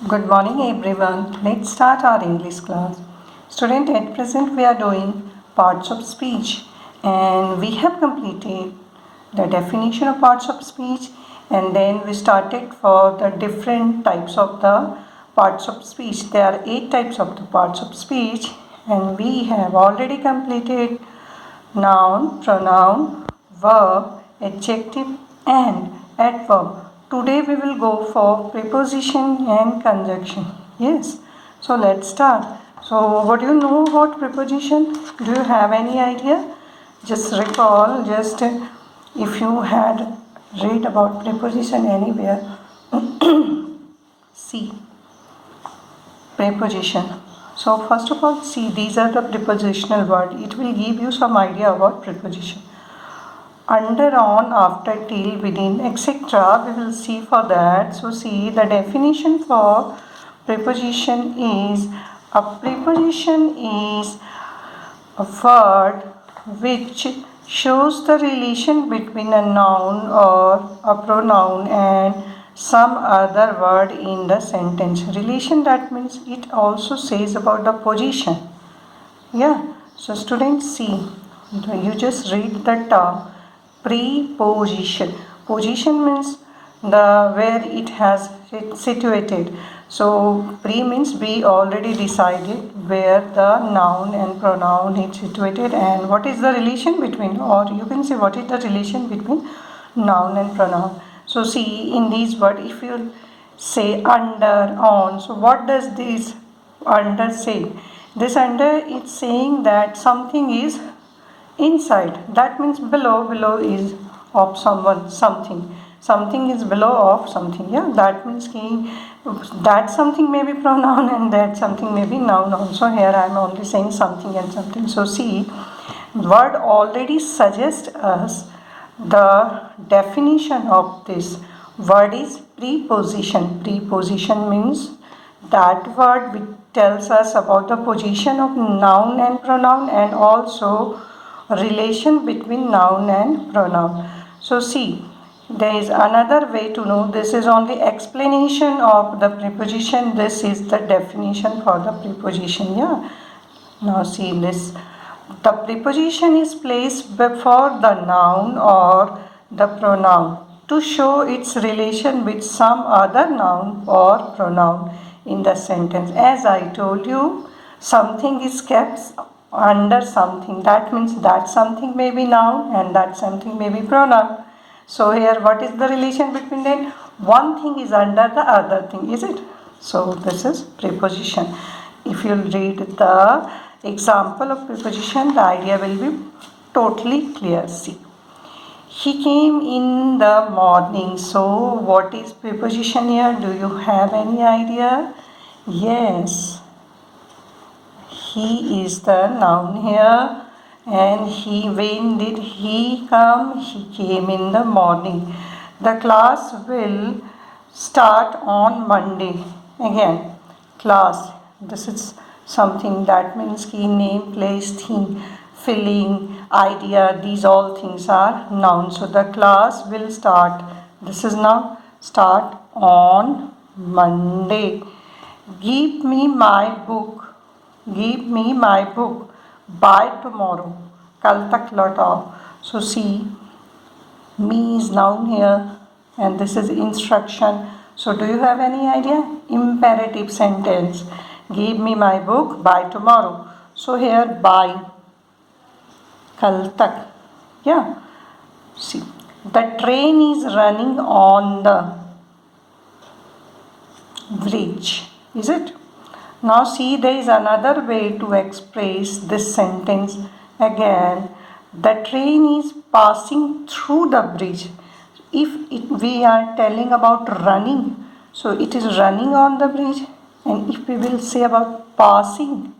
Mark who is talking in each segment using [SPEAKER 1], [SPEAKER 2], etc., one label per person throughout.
[SPEAKER 1] Good morning everyone. Let's start our English class. Student, at present we are doing parts of speech and we have completed the definition of parts of speech, and then we started for the different types of the parts of speech. There are 8 types of the parts of speech and we have already completed noun, pronoun, verb, adjective and adverb. Today we will go for preposition and conjunction. Yes. So let's start. So what do you know about preposition? Do you have any idea? Just recall, just if you had read about preposition anywhere, see preposition. So first of all, see, these are the prepositional word. It will give you some idea about preposition. Under, on, after, till, within, etc. We will see for that. So see, the definition for preposition is a preposition is a word which shows the relation between a noun or a pronoun and some other word in the sentence. Relation, that means it also says about the position. Yeah. So students, see, you just read the term preposition. Position means the where it has situated. So pre means we already decided where the noun and pronoun is situated, and what is the relation between, or you can say what is the relation between noun and pronoun. So see, in these words, if you say under, on, so what does this under say? This under is saying that something is inside. That means below is of someone, something is below of something. Yeah, that means that something may be pronoun and that something may be noun also. Here I am only saying something and something. So see, word already suggests us the definition of this word is preposition. Preposition means that word which tells us about the position of noun and pronoun, and also relation between noun and pronoun. So see, there is another way to know. This is only explanation of the preposition. This is the definition for the preposition. Yeah. Now see this. The preposition is placed before the noun or the pronoun to show its relation with some other noun or pronoun in the sentence. As I told you, something is kept under something. That means that something may be noun and that something may be pronoun. So here what is the relation between them? One thing is under the other thing, is it? So this is preposition. If you read the example of preposition, the idea will be totally clear. See, he came in the morning. So what is preposition here? Do you have any idea? Yes, he is the noun here. And when did he come? He came in the morning. The class will start on Monday. Again, class. This is something that means key, name, place, theme, feeling, idea. These all things are nouns. So the class will start. This is now start on Monday. Give me my book. Give me my book by tomorrow. कल तक लौटाओ. So see, me is noun here and this is instruction. So do you have any idea? Imperative sentence. Give me my book by tomorrow. So here by, कल तक. Yeah. See, the train is running on the bridge. Is it? Now see, there is another way to express this sentence. Again, the train is passing through the bridge. If we are telling about running, so it is running on the bridge. And if we will say about passing,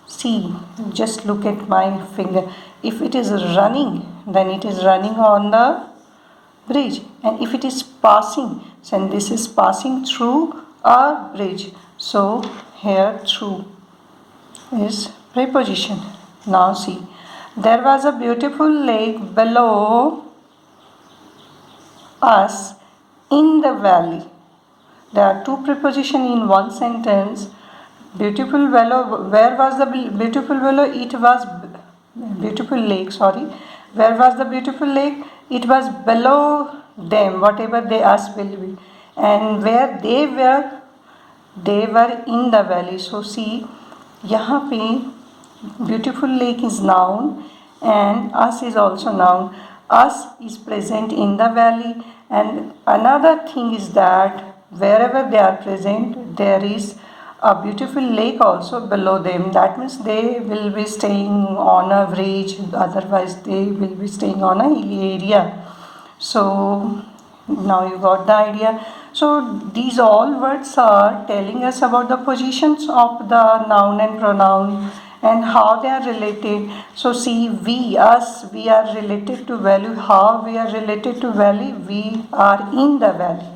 [SPEAKER 1] see, just look at my finger. If it is running, then it is running on the bridge. And if it is passing, then this is passing through a bridge. So here through is preposition. Now see, there was a beautiful lake below us in the valley. there are two preposition in one sentence. Beautiful willow, where was the beautiful willow? It was beautiful lake, sorry. Where was the beautiful lake? It was below them, whatever they asked will be. And where they were in the valley. So see, यहाँ पे beautiful lake is noun and us is also noun. Us is present in the valley, and another thing is that wherever they are present, there is a beautiful lake also below them. That means they will be staying on a ridge, otherwise they will be staying on a hilly area. So now you got the idea. So these all words are telling us about the positions of the noun and pronoun and how they are related. So see, we, us, we are related to valley. How we are related to valley? We are in the valley.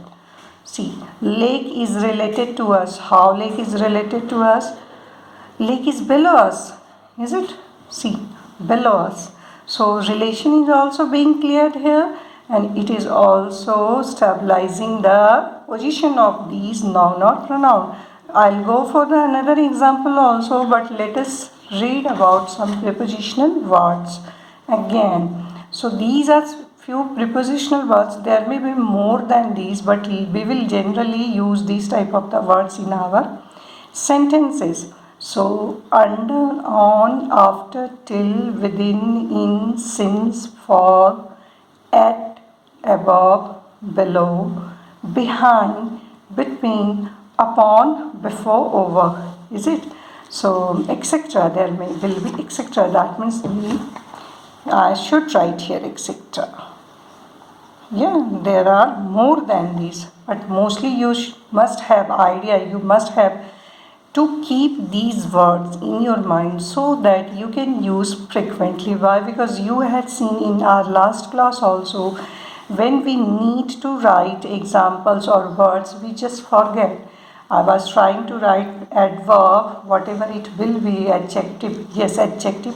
[SPEAKER 1] See, lake is related to us. How lake is related to us? Lake is below us, is it? See, below us. So relation is also being cleared here, and it is also stabilizing the position of these noun or pronoun. I'll go for the another example also, but let us read about some prepositional words again. So these are few prepositional words. There may be more than these, but we will generally use these type of the words in our sentences. So under, on, after, till, within, in, since, for, at, above, below, behind, between, upon, before, over. Is it? So etc. There will be etc. That means I should write here etc. Yeah, there are more than these, but mostly you must have idea. You must have to keep these words in your mind so that you can use frequently. Why? Because you had seen in our last class also, when we need to write examples or words, we just forget. I was trying to write adverb, whatever it will be, adjective, yes, adjective,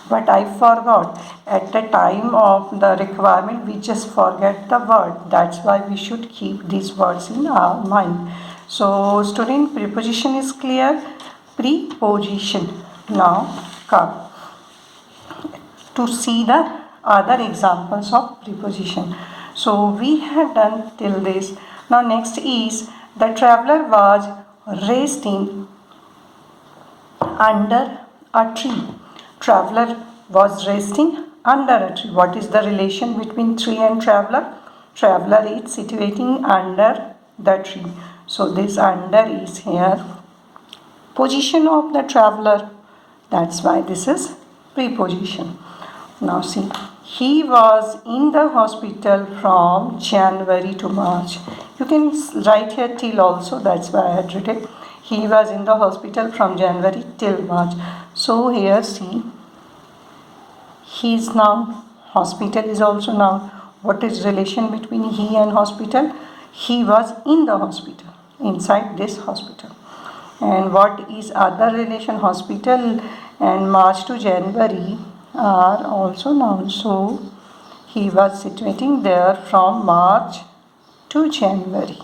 [SPEAKER 1] but I forgot. At the time of the requirement, we just forget the word. That's why we should keep these words in our mind. So, student, preposition is clear. Preposition. Now, come to see the other examples of preposition. So, we have done till this. Now, next is the traveler was resting under a tree. Traveler was resting under a tree. What is the relation between tree and traveler? Traveler is situating under the tree. So this under is here. Position of the traveler. That's why this is preposition. Now see, he was in the hospital from January to March. You can write here till also. That's why I had written. He was in the hospital from January till March. So here see, he is noun. Hospital is also noun. What is relation between he and hospital? He was in the hospital, inside this hospital. And what is other relation? Hospital and March to January are also nouns. So he was situating there from March to January.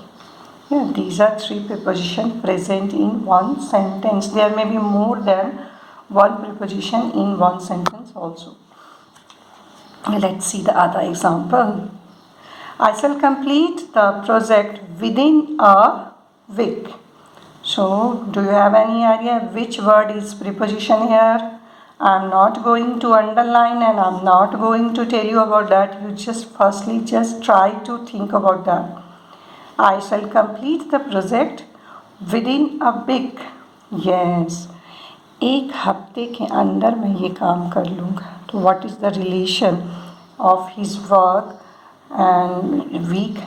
[SPEAKER 1] Yeah, these are three prepositions present in one sentence. There may be more than one preposition in one sentence also. Let's see the other example. I shall complete the project within a week. So, do you have any idea which word is preposition here? I'm not going to underline and I'm not going to tell you about that. You just firstly just try to think about that. I shall complete the project within a week. Yes. एक हफ्ते के अंदर मैं ये काम कर लूँगा. तो what is the relation of his work and week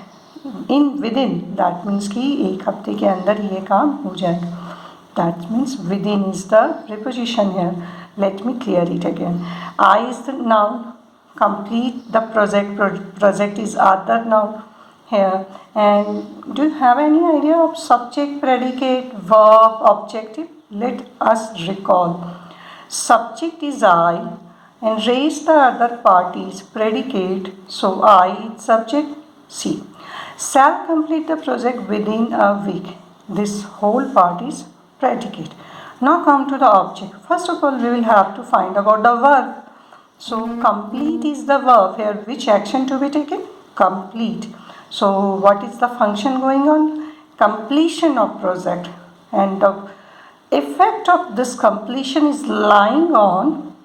[SPEAKER 1] in within? That means कि एक हफ्ते के अंदर ये काम हो जाएगा. That means within is the preposition here. Let me clear it again. I is the noun. Complete the project. Project is other noun here. And do you have any idea of subject, predicate, verb, objective? Let us recall. Subject is I and raise the other part is predicate. So I is subject. See. Shall complete the project within a week. This whole part is predicate. Now come to the object. First of all, we will have to find about the verb. So complete is the verb here. Which action to be taken? Complete. So what is the function going on? Completion of project. And the effect of this completion is lying on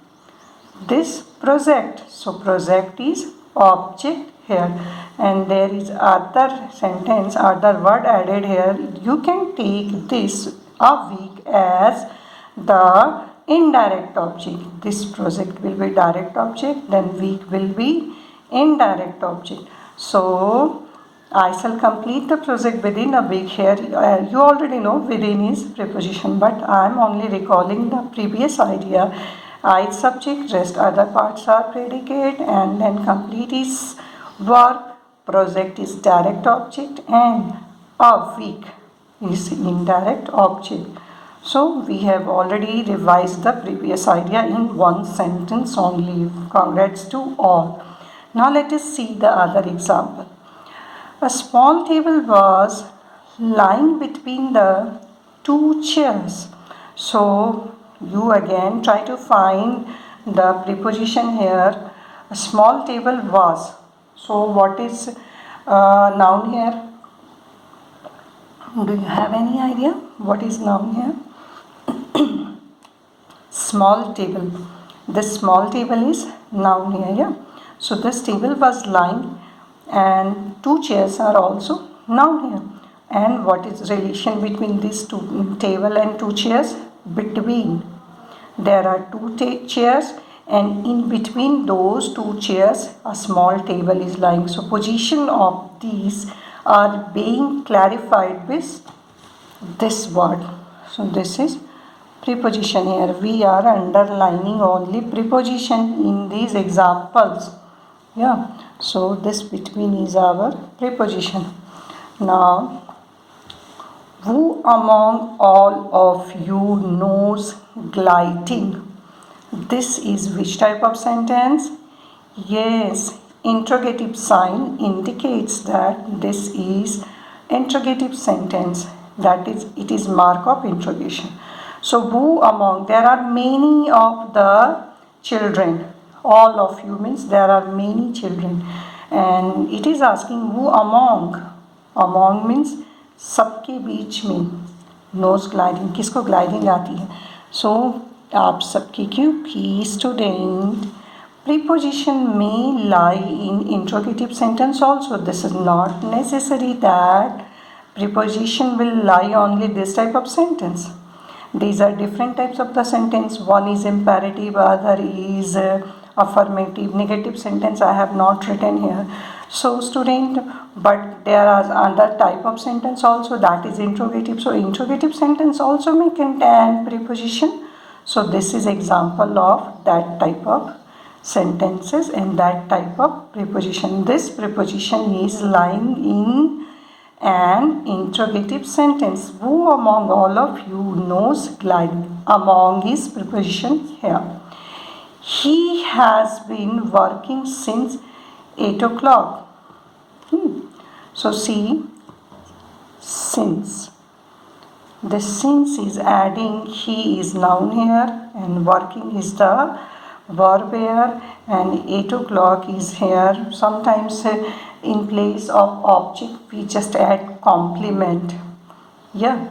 [SPEAKER 1] this project. So project is object here, and there is other sentence, other word added here. You can take this a week as the indirect object. This project will be direct object, then week will be indirect object. So I shall complete the project within a week here. You already know within is preposition, but I am only recalling the previous idea. I is subject, rest other parts are predicate, and then complete is verb, project is direct object, and a week is indirect object. So we have already revised the previous idea in one sentence only. Congrats to all. Now let us see the other example. A small table was lying between the two chairs. So you again try to find the preposition here. A small table was. So what is noun here? Do you have any idea what is noun here? Small table. This small table is noun here. Yeah. So this table was lying, and two chairs are also noun here. And what is relation between these two table and two chairs? Between. There are two chairs, and in between those two chairs a small table is lying. So position of these are being clarified with this word. So this is preposition here. We are underlining only preposition in these examples. Yeah. So this between is our preposition. Now, who among all of you knows gliding? This is which type of sentence? Yes, interrogative sign indicates that this is interrogative sentence. That is, it is mark of interrogation. So who among, there are many of the children. All of you means there are many children, and it is asking who among. Among means सबके बीच में. Knows gliding, किसको gliding आती है? सो आप सबके, क्योंकि student preposition may lie in interrogative sentence also. This is not necessary that preposition will lie only this type of sentence. These are different types of the sentence. One is imperative, other is affirmative. Negative sentence I have not written here. So student, but there are other type of sentence also, that is interrogative. So interrogative sentence also may contain preposition. So this is example of that type of sentences and that type of preposition. This preposition is lying in an interrogative sentence. Who among all of you knows gliding? Among is preposition here. He has been working since 8 o'clock. So see, since. The since is adding, he is noun here, and working is the verb here, and 8 o'clock is here. Sometimes in place of object we just add complement. Yeah.